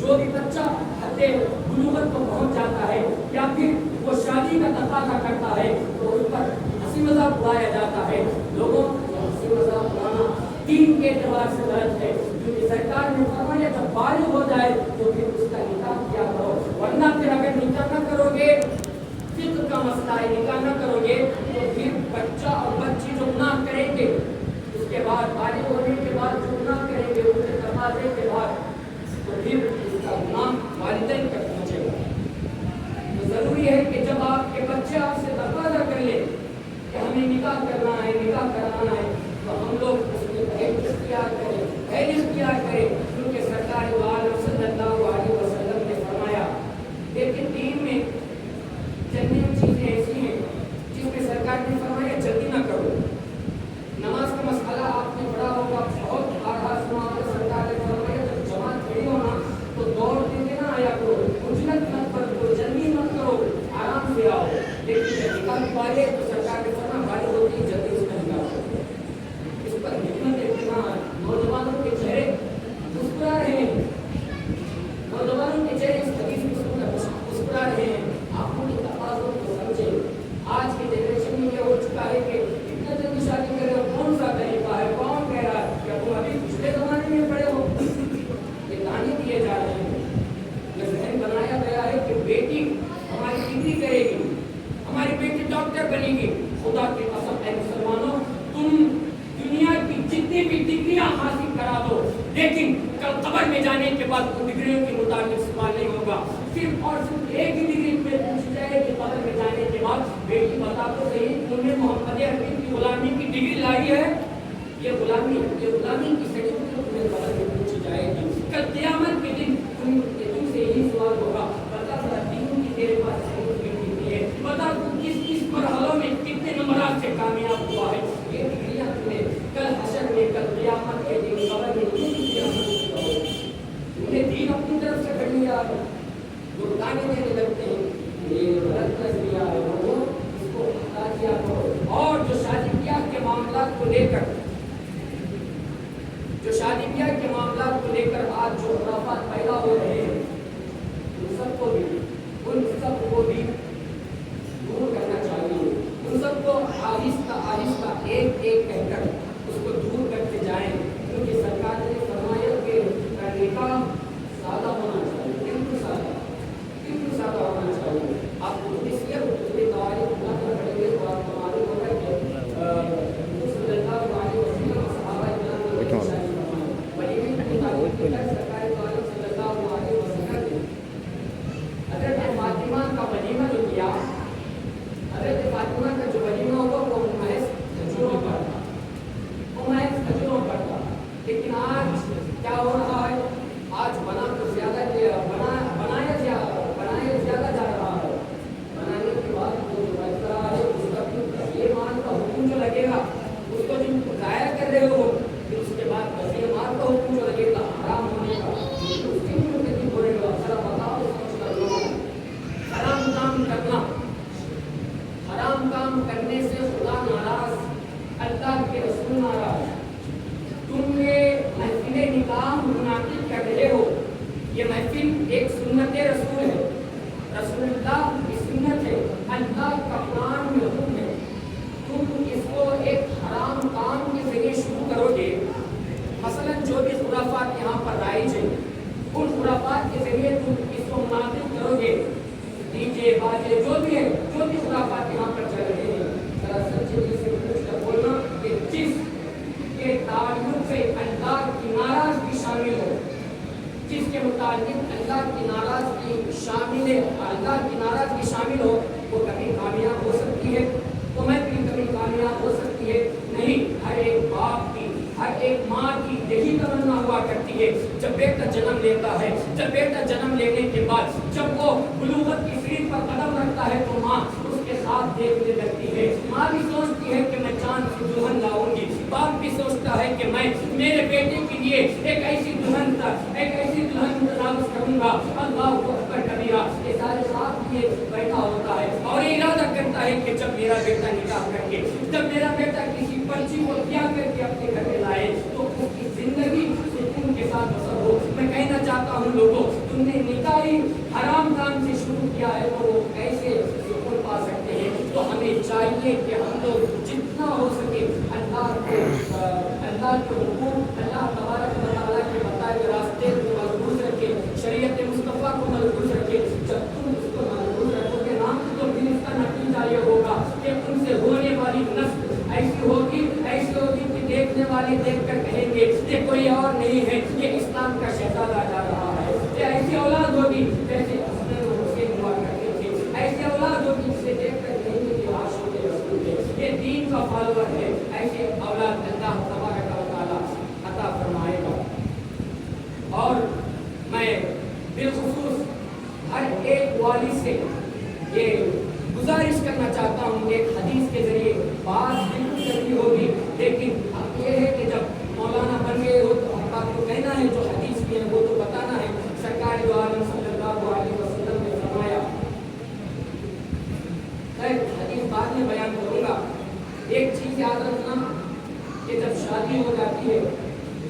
جو بھی بچہ حد بلوغت کو پہنچ جاتا ہے یا پھر وہ شادی کا تقاضا کرتا ہے تو اس پر ہنسی مذاق اڑایا جاتا ہے. لوگوں ہنسی مذاق اڑانا دین کے اعتبار سے غلط ہے، کیونکہ سرکار نے فرمایا جب بالغ ہو جائے تو پھر اس کا نکاح کیا کرو، ورنہ پھر اگر نکاح نہ کرو گے، فقہ کا مسئلہ ہے، نکاح نہ کرو گے تو پھر بچہ اور بچی جو گناہ کریں گے اس کے بعد بالغ ہونے کے بعد جو گناہ کریں گے ان کے تقاضے کے بعد تو پھر اس کا گناہ والدین تک پہنچے گا. تو ضروری ہے کہ جب آپ کے بچے آپ سے تقاضا کر لیں کہ ہمیں نکاح کرنا ہے، نکاح کرانا ہے، تو ہم لوگ اس میں پہل اختیار کریں کیونکہ سرکار دو عالم صلی اللہ علیہ وسلم نے فرمایا. لیکن دین میں چند چیزیں ایسی ہیں جس میں سرکار نے فرمایا جلدی نہ کرو. نماز کا مسئلہ آپ نے پڑھا ہوگا، بہت بار سنا ہوگا، سرکار نے فرمایا جب جماعت کھڑی ہونا تو دوڑتے ہوئے نہ آیا کرو، عجلت مت کرو، جلدی مت کرو، آرام سے آؤ. لیکن جب نکاح کی باری ہے تو سرکار نے فرمایا باری ہوتی ہے جلدی اس کا نکاح کرو. اس پر حکمت اتنا نوجوانوں کے چہرے مسکرا رہے ہیں، نوجوانوں کے چہرے اس حدیث میں مسکرا رہے ہیں. آپ ان کے تقاضوں کو سمجھیں. آج کی جنریشن میں یہ ہو چکا ہے کہ اتنا جلدی شادی کرے، کون سا طریقہ ہے، کون کہہ رہا ہے کہ تم ابھی پچھلے زمانے میں پڑے ہو. یہ تعلیم دیے جا رہے ہیں. یہ ذہن بنایا گیا ہے کہ بیٹی ہماری ڈگری کرے گی، ہماری بیٹی ڈاکٹر بنے گی. خدا کی قسم اے مسلمانوں، تم دنیا کی جتنی بھی ڈگریاں حاصل کرا دو لیکن کل قبر میں جانے کے بعد ان ڈگریوں کے مطابق سوال نہیں ہوگا. صرف اور صرف ایک ہی ڈگری میں پوچھ جائے کہ قبر میں جانے کے بعد بیٹی بتا تو صحیح تم نے محمد عربی کی غلامی کی ڈگری لائی ہے. یہ غلامی کی سرٹیفکیٹ تمہیں قبر میں پوچھی جائے گی. کل قیامت کے دن تم سے یہی سوال ہوگا، بتا ذرا دین کی تیرے پاس سرٹیفکیٹ کتنی ہے، بتا تو کس مرحلوں میں کتنے نمبرات سے کامیاب ہوا ہے. یہ ڈگریاں تمہیں کل حشر میں، کل قیامت کے دن قبر میں انہیں دین اپنی طرف سے کر لیا ہے. جو گانے دینے لگتے ہیں یہ غلط نظریہ ہے، وہ اس کو ہٹا دیا کرو. اور جو شادی بیاہ کے معاملات کو لے کر آج جو خرافات پیدا ہو رہے ہیں ان سب کو بھی دور کرنا چاہیے. ان سب کو آہستہ ایک کہہ کر اس کو دور کرتے جائیں. کیونکہ سرکار نے فرمایا کہ نکاح سادہ ہونا چاہیے، بالکل سادہ ہونا چاہیے. آپ کو اس لیے قواعد پڑھیں گے تو آپ کو معلوم ہوگا کہ صلی اللہ علیہ وسلم صحابہ کرام نے شادی فرمائی. سرکار دو عالم صلی اللہ علیہ وسلم نے حضرت فاطمہ کا ولیمہ جو کیا، حضرت فاطمہ کا جو ولیمہ ہوا وہ محض کھجوروں پر تھا. لیکن آج کیا ہو رہا ہے، آج بنایا زیادہ جا رہا ہے. بنانے کے بعد جو بچ رہا ہے اس کا یہ مان کا حکم جو لگے گا اس کو جو ضائع کر رہے ہو، پھر اس کے بعد بسیے مار کا حکم جو لگے گا حرام ہونے کا، اس کے بھی بولے گا. ذرا بتاؤ سوچ کر لو، حرام کام کرنے سے خدا ناراض، اللہ کے رسول ناراض. تم یہ محفل نکاح منعقد کر رہے ہو، یہ محفل ایک سنت رسول ہے، رسول اللہ کی سنت ہے، اللہ کا قرآن میں حکم ہے. تم اس کو ایک حرام کام کے ذریعے شروع کرو گے. مثلا جو بھی خرافات یہاں پر رائج ہیں ان خرافات کے ذریعے تم اس کو منعقد کرو گے. ڈیجے باجے جو بھی ہے، جو بھی خرافات یہاں پر چل رہے ہیں، ذرا سچے دل سے پوچھ کر بولنا کہ جس کے تعلق سے اللہ کی ناراضگی شامل ہو، جس کے متعلق اللہ کی ناراضگی شامل ہو، وہ کبھی کامیاب ہو سکتی ہے، تو میں بھی کبھی کامیاب ہو سکتی ہے نہیں. ہر ایک باپ کی، ہر ایک ماں کی یہی تمنا ہوا کرتی ہے جب بیٹا جنم لیتا ہے، جب بیٹا جنم لینے کے بعد جب وہ بلوغت کی سیڑھی پر قدم رکھتا ہے تو ماں اس کے ساتھ دیکھنے لگتی ہے. ماں بھی سوچتی ہے کہ میں چاند کی دلہن لاؤں گی، باپ بھی سوچتا ہے کہ میں میرے بیٹے کے لیے ایک ایسی دلہن تلاش کروں گا. اللہ اکبر کبیرہ. یہ سارے ساتھ لیے بیٹھا ہوتا ہے اور ارادہ کرتا ہے کہ جب میرا بیٹا نکاح کر کے، جب میرا بیٹا کسی پرچی کو کیا کر کے اپنے گھر میں لائے تو اس کی زندگی سکون کے ساتھ بسر ہو. میں کہنا چاہتا ہوں لوگوں، تم وہ کیسے سکون پا سکتے ہیں. تو ہمیں چاہیے کہ ہم لوگ جتنا ہو سکے اللہ کے حکم, اللہ تبارک و تعالیٰ کے بتائے ہوئے راستے کو مضبوط رکھے, شریعت مصطفیٰ کو مضبوط رکھے. جب تم اس کو مضبوط رکھو گے نا تو پھر اس کا نتیجہ یہ ہوگا کہ ان سے ہونے والی نسل ایسی ہوگی کہ دیکھنے والے دیکھ کر کہیں گے کہ کوئی اور نہیں ہے, یہ اسلام کا شہزادہ جا رہا ہے. یہ ایسی اولاد ہوگی جیسے حسن و حسین ہوا کرتے تھے, ایسی اولاد ہوگی جسے دیکھ کر کہیں گے کہ عاشق رسول ہے, یہ دین کا فالوور ہے. ایسے اولاد اللہ تبارک و تعالیٰ عطا فرمائے گا. اور میں بالخصوص ہر ایک والد سے یہ گزارش کرنا چاہتا ہوں, ایک حدیث کے ذریعے بات بالکل کرنی ہوگی, لیکن اب یہ ہے کہ جب مولانا بن گئے ہو تو ہم آپ کو کہنا ہے جو حدیث کی ہے وہ تو بتانا ہے. سرکار دو عالم صلی اللہ علیہ وسلم نے فرمایا, حدیث بعد میں بیان کروں گا, ایک چیز یاد رکھنا کہ جب شادی ہو جاتی ہے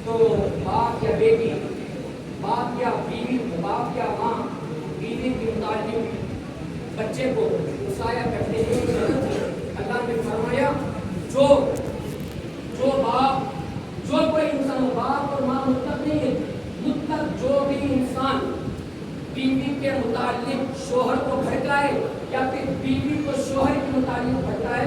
تو باپ یا بیٹی, باپ یا بیوی, باپ یا ماں بیوی کے متعلق بچے کو وصایا کرتے ہیں. اللہ نے فرمایا جو باپ, جو کوئی انسان, باپ اور ماں مطلق نہیں ہے, مطلق جو بھی انسان بیوی کے متعلق شوہر کو بھڑکائے یا پھر بیوی کو شوہر کے متعلق بھڑکائے